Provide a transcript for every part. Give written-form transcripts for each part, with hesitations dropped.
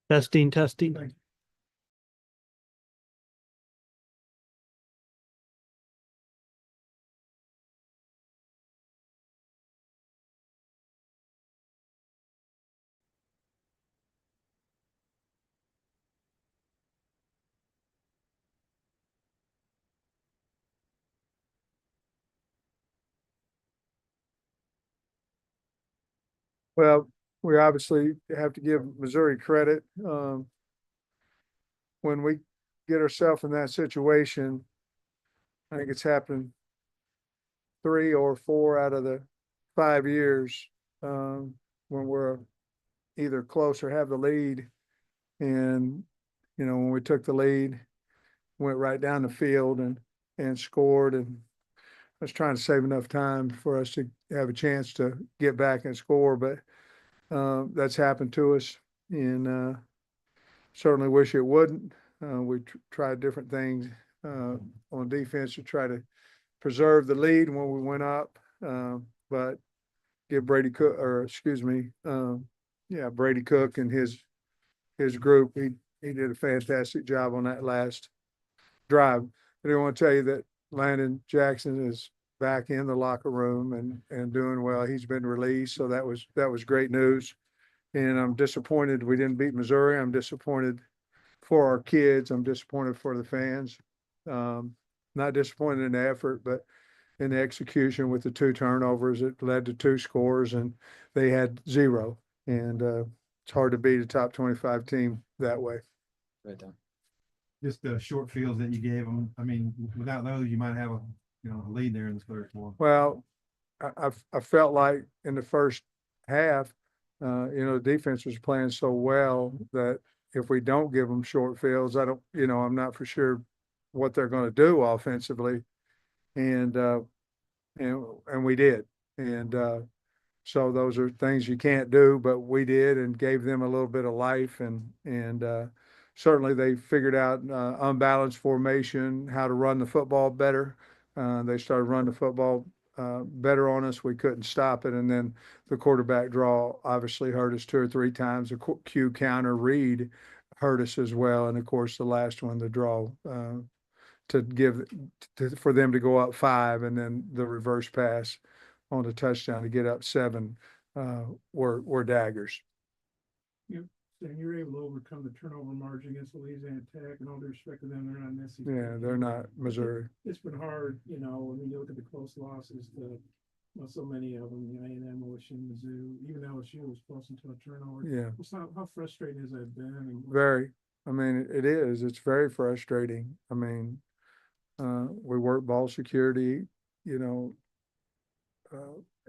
Testing, testing. Well, we obviously have to give Missouri credit. When we get ourselves in that situation, I think it's happened 3 or 4 out of the 5 years, when we're either close or have the lead. And, when we took the lead, went right down the field and scored, and I was trying to save enough time for us to have a chance to get back and score, but that's happened to us, and certainly wish it wouldn't. We tried different things on defense to try to preserve the lead when we went up, but give Brady Cook, or excuse me, Brady Cook and his group. He did a fantastic job on that last drive. I do want to tell you that Landon Jackson is back in the locker room and doing well. He's been released, so that was great news. And I'm disappointed we didn't beat Missouri. I'm disappointed for our kids. I'm disappointed for the fans. Not disappointed in the effort, but in the execution with the 2 turnovers. It led to 2 scores, and they had 0. And it's hard to beat a top 25 team that way. Right there. Just the short fields that you gave them. I mean, without those, you might have a lead there in the third quarter. Well, I felt like in the first half, the defense was playing so well that if we don't give them short fields, I'm not for sure what they're going to do offensively. And we did. And so those are things you can't do, but we did, and gave them a little bit of life. And certainly they figured out unbalanced formation, how to run the football better. They started running the football better on us. We couldn't stop it. And then the quarterback draw obviously hurt us 2 or 3 times. The Q counter read hurt us as well. And of course, the last one, the draw, for them to go up 5, and then the reverse pass on the touchdown to get up 7 were daggers. And you're able to overcome the turnover margin against Louisiana Tech, and all due respect to them, they're not necessarily. Yeah, they're not Missouri. It's been hard, when you look at the close losses, so many of them, A&M, OSU, Mizzou, even LSU was close into a turnover. Yeah. How frustrating has that been? Very. I mean, it is. It's very frustrating. I mean, we work ball security,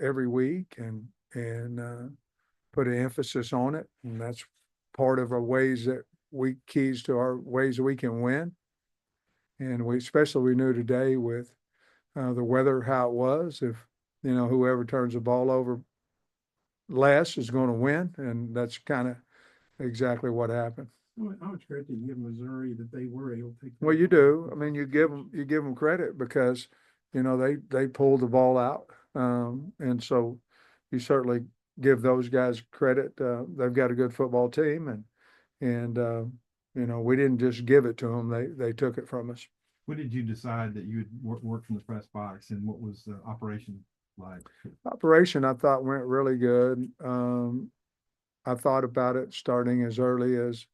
every week, and put an emphasis on it, and that's part of our keys to our ways that we can win. And we knew today with the weather, how it was, if whoever turns the ball over less is going to win, and that's kind of exactly what happened. How much credit do you give Missouri that they were able to take? Well, you do. I mean, you give them credit because they pulled the ball out, and so you certainly give those guys credit. They've got a good football team, and we didn't just give it to them; they took it from us. When did you decide that you would work from the press box, and what was the operation like? Operation, I thought, went really good. I thought about it starting as early as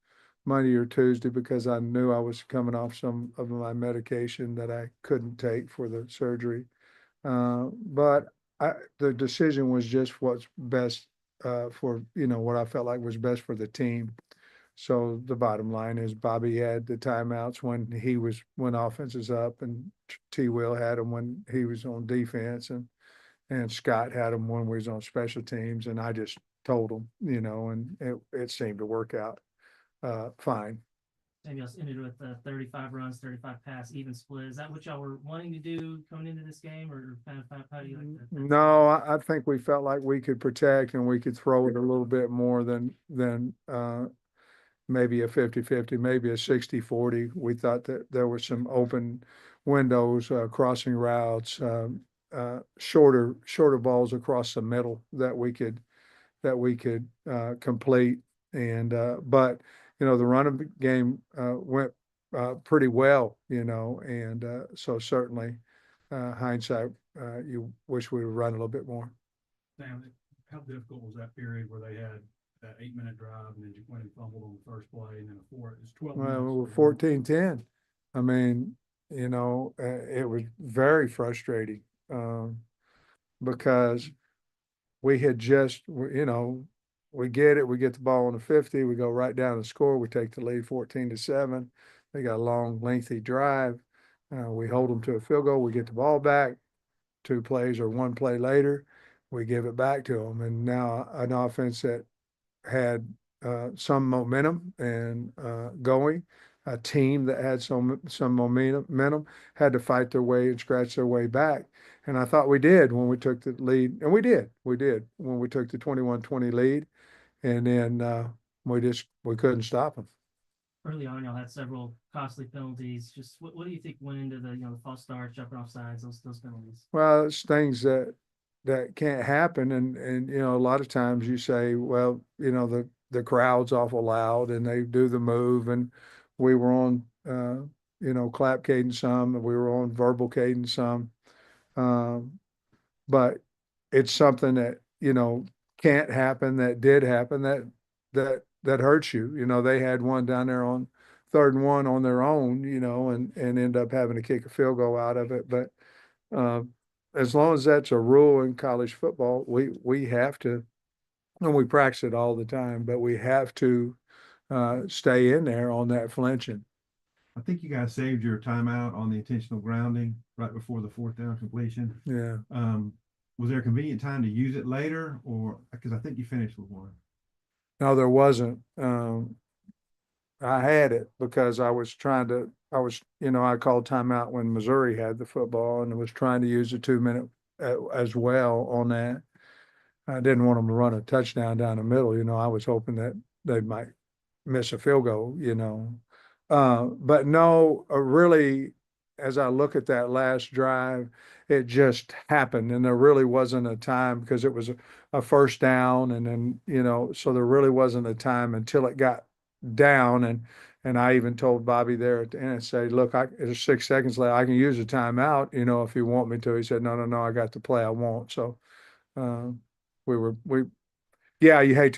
Monday or Tuesday because I knew I was coming off some of my medication that I couldn't take for the surgery. But the decision was just what's best for, what I felt like was best for the team. So the bottom line is Bobby had the timeouts when offense is up, and T. Will had them when he was on defense, and Scott had them when we was on special teams, and I just told him, and it seemed to work out fine. Samuels ended with 35 runs, 35 pass, even split. Is that what y'all were wanting to do coming into this game, or how do you like that? No, I think we felt like we could protect and we could throw it a little bit more than maybe a 50-50, maybe a 60-40. We thought that there were some open windows, crossing routes, shorter balls across the middle that we could complete. And but the running game, went, pretty well, and, so certainly, hindsight, you wish we would run a little bit more. Sam, how difficult was that period where they had that 8-minute drive and then you went and fumbled on the first play and then it's 12 minutes? Well, we were 14-10. I mean, it was very frustrating, because we had just, we get it, we get the ball on the 50, we go right down and score, we take the lead 14-7. They got a long, lengthy drive. We hold them to a field goal, we get the ball back, 2 plays or 1 play later, we give it back to them. And now an offense that had, some momentum and, going, a team that had some momentum had to fight their way and scratch their way back. And I thought we did when we took the lead, and we did when we took the 21-20 lead, and then, we couldn't stop them. Early on, y'all had several costly penalties. Just what do you think went into the false start, jumping off sides, those penalties? Well, it's things that can't happen, and a lot of times you say, well, the crowd's awful loud and they do the move, and we were on, clap cadence some, and we were on verbal cadence some. But it's something that, can't happen, that did happen, that hurts you. They had one down there on 3rd and 1 on their own, and end up having to kick a field goal out of it. But, as long as that's a rule in college football, we have to, and we practice it all the time, but we have to, stay in there on that flinching. I think you guys saved your timeout on the intentional grounding right before the 4th down completion. Yeah. Was there a convenient time to use it later, or, because I think you finished with one? No, there wasn't. I had it because I called timeout when Missouri had the football and was trying to use a 2-minute, as well on that. I didn't want them to run a touchdown down the middle. I was hoping that they might miss a field goal, but no, really, as I look at that last drive, it just happened, and there really wasn't a time because it was a 1st down, and then, so there really wasn't a time until it got down, and I even told Bobby there at the end, say, look, there's 6 seconds left, I can use a timeout, if you want me to. He said, no, I got the play I want. So, yeah, you hate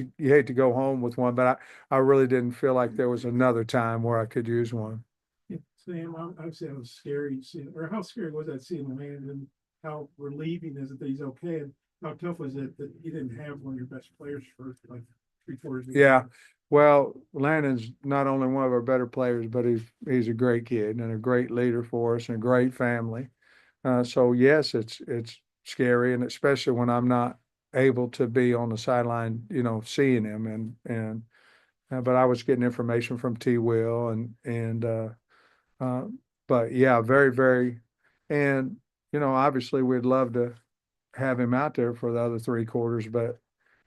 to go home with one, but I really didn't feel like there was another time where I could use one. Yeah, Sam, obviously it was scary seeing, or how scary was that seeing the man, and how relieving is it that he's okay, and how tough was it that you didn't have one of your best players for like 3/4 of the Yeah. game? Well, Landon's not only one of our better players, but he's a great kid and a great leader for us and a great family. So yes, it's scary, and especially when I'm not able to be on the sideline, seeing him, but I was getting information from T. Will but yeah, very, very, and obviously we'd love to have him out there for the other 3 quarters, but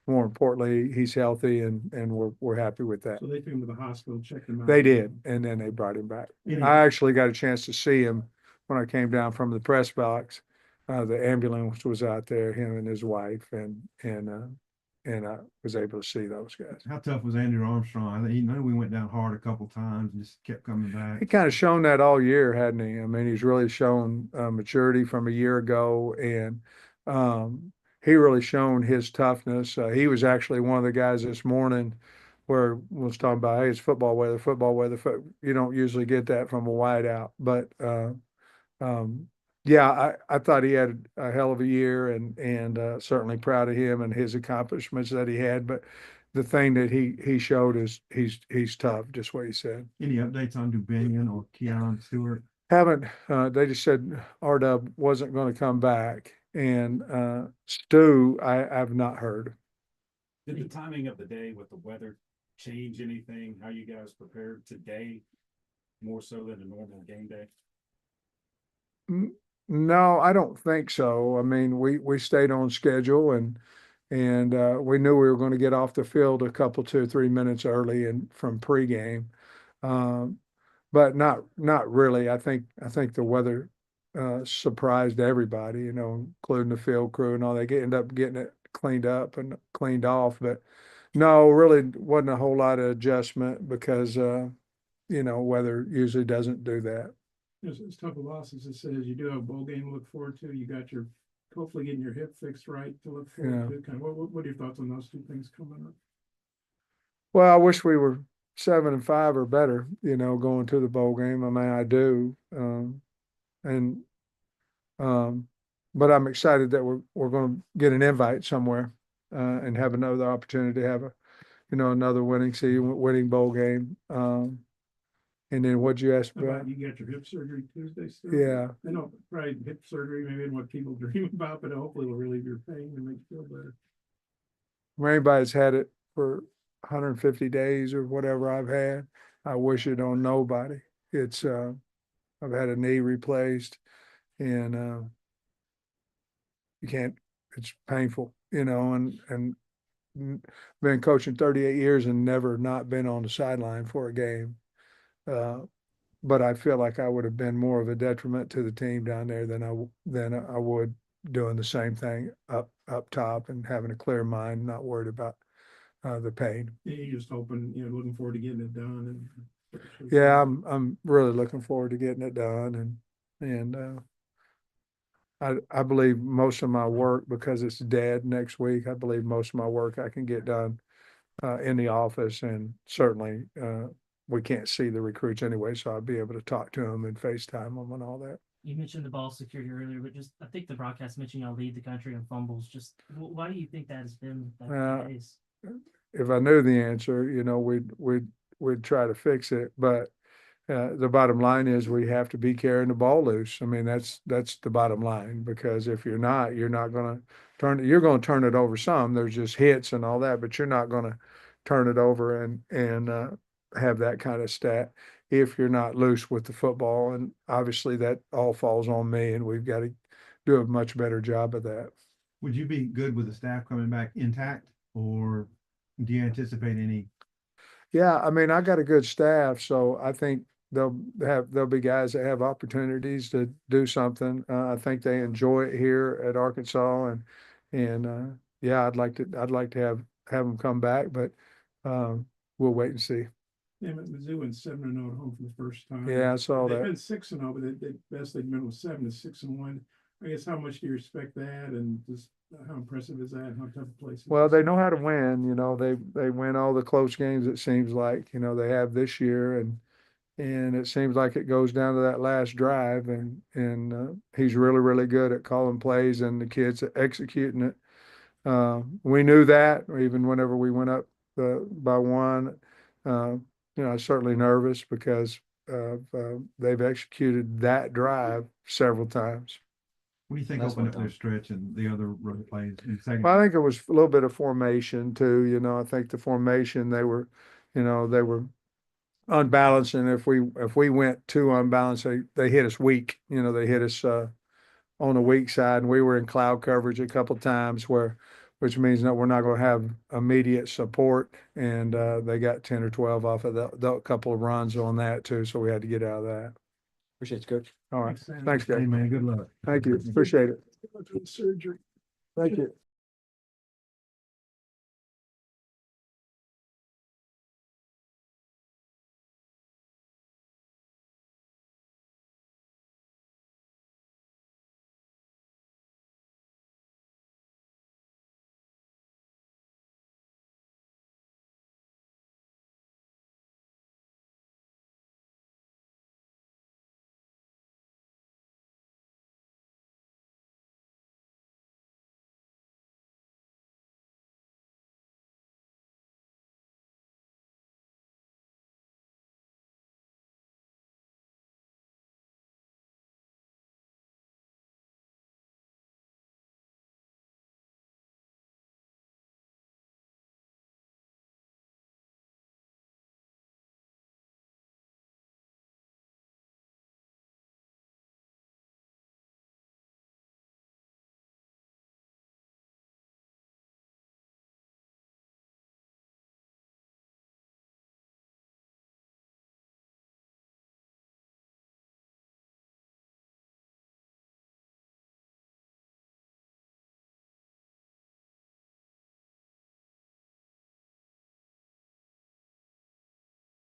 more importantly, he's healthy, and we're happy with that. So they took him to the hospital, checked him out. They did, and then they brought him back. Yeah. I actually got a chance to see him when I came down from the press box. The ambulance was out there, him and his wife, and I was able to see those guys. How tough was Andrew Armstrong? I know we went down hard a couple times and just kept coming He back. kind of shown that all year, hadn't he? I mean, he's really shown, maturity from a year ago, and, he really shown his toughness. He was actually one of the guys this morning where we was talking about, hey, it's football weather. You don't usually get that from a wideout, but, yeah, I thought he had a hell of a year, and certainly proud of him and his accomplishments that he had. But the thing that he showed is he's tough, just what he said. Any updates on Dubinion or Keon Stewart? Haven't, they just said R-Dub wasn't going to come back, and Stu, I've not heard. Did the timing of the day with the weather change anything? How you guys prepared today more so than a normal game day? No, I don't think so. I mean, we stayed on schedule, and we knew we were going to get off the field a couple, 2-3 minutes early and from pregame. But not really. I think the weather surprised everybody, including the field crew and all. They end up getting it cleaned up and cleaned off, but No, really wasn't a whole lot of adjustment because, you know, weather usually doesn't do that. It's tough of losses. It says you do have a bowl game to look forward to. You got your, hopefully getting your hip fixed right to look forward to. Kind of, what are your thoughts on those two things coming up? Well, I wish we were 7-5 or better, you know, going to the bowl game. I mean, I do. And, but I'm excited that we're going to get an invite somewhere, and have another opportunity to have a, you know, another winning season, winning bowl game. And then what'd you ask How about? about you got your hip surgery Tuesday still? Yeah. I know probably hip surgery, maybe isn't what people dream about, but hopefully it'll relieve your pain and make you feel better. For anybody that's had it for 150 days or whatever I've had, I wish it on nobody. It's, I've had a knee replaced and, you can't, it's painful, you know, and been coaching 38 years and never not been on the sideline for a game. But I feel like I would have been more of a detriment to the team down there than I would doing the same thing up top and having a clear mind, not worried about the pain. You just hoping, looking forward to getting it done and. Yeah, I'm really looking forward to getting it done and I believe most of my work, because it's dead next week, I believe most of my work I can get done in the office, and certainly we can't see the recruits anyway, so I'll be able to talk to them and FaceTime them and all that. You mentioned the ball security earlier, but just, I think the broadcast mentioned y'all lead the country in fumbles. Just why do you think that has been the case? If I knew the answer, you know, we'd try to fix it, but the bottom line is we have to be carrying the ball loose. I mean, that's the bottom line, because if you're not gonna you're gonna turn it over some. There's just hits and all that, but you're not gonna turn it over and have that kind of stat if you're not loose with the football. And obviously that all falls on me, and we've got to do a much better job of that. Would you be good with the staff coming back intact, or do you anticipate any? Yeah, I mean, I got a good staff, so I think there'll be guys that have opportunities to do something. I think they enjoy it here at Arkansas, and yeah, I'd like to have them come back, but we'll wait and see. Yeah, but Mizzou went 7-0 at home for the first time. Yeah, I saw They've that. been 6-0, but the best they've been was 7 to 6-1. I guess how much do you respect that, and just how impressive is that, and how tough a place? Well, they know how to win. You know, they win all the close games. It seems like, you know, they have this year, and it seems like it goes down to that last drive, and he's really good at calling plays, and the kids are executing it. We knew that even whenever we went up by one. You know, I was certainly nervous because they've executed that drive several times. What do you think That's opened what up their stretch and the other road plays in second? Well, I think it was a little bit of formation too. You know, I think the formation they were unbalanced, and if we went too unbalanced, they hit us weak. You know, they hit us on the weak side, and we were in cloud coverage a couple times which means that we're not going to have immediate support, and they got 10 or 12 off of the couple of runs on that too, so we had to get out of that. Appreciate it, Coach. All right, Sam. thanks, Hey, guys. man, good luck. Thank you, appreciate it. Surgery. Thank you.